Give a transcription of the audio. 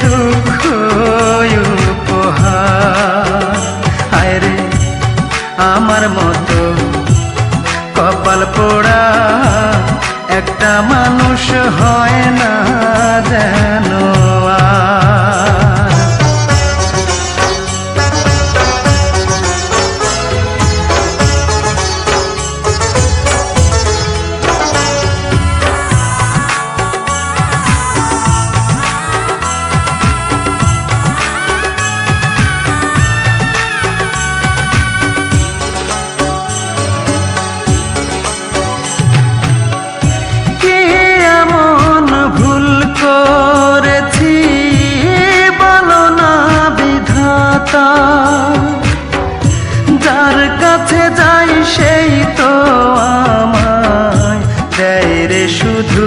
দুঃখ উপহার। হায় রে আমার মতো কপাল পোড়া একটা মানুষ হয় না যেন আর। করেছি বলো না বিধাতা, যার কাছে যাই সেই তো আমায় দেয় রে শুধু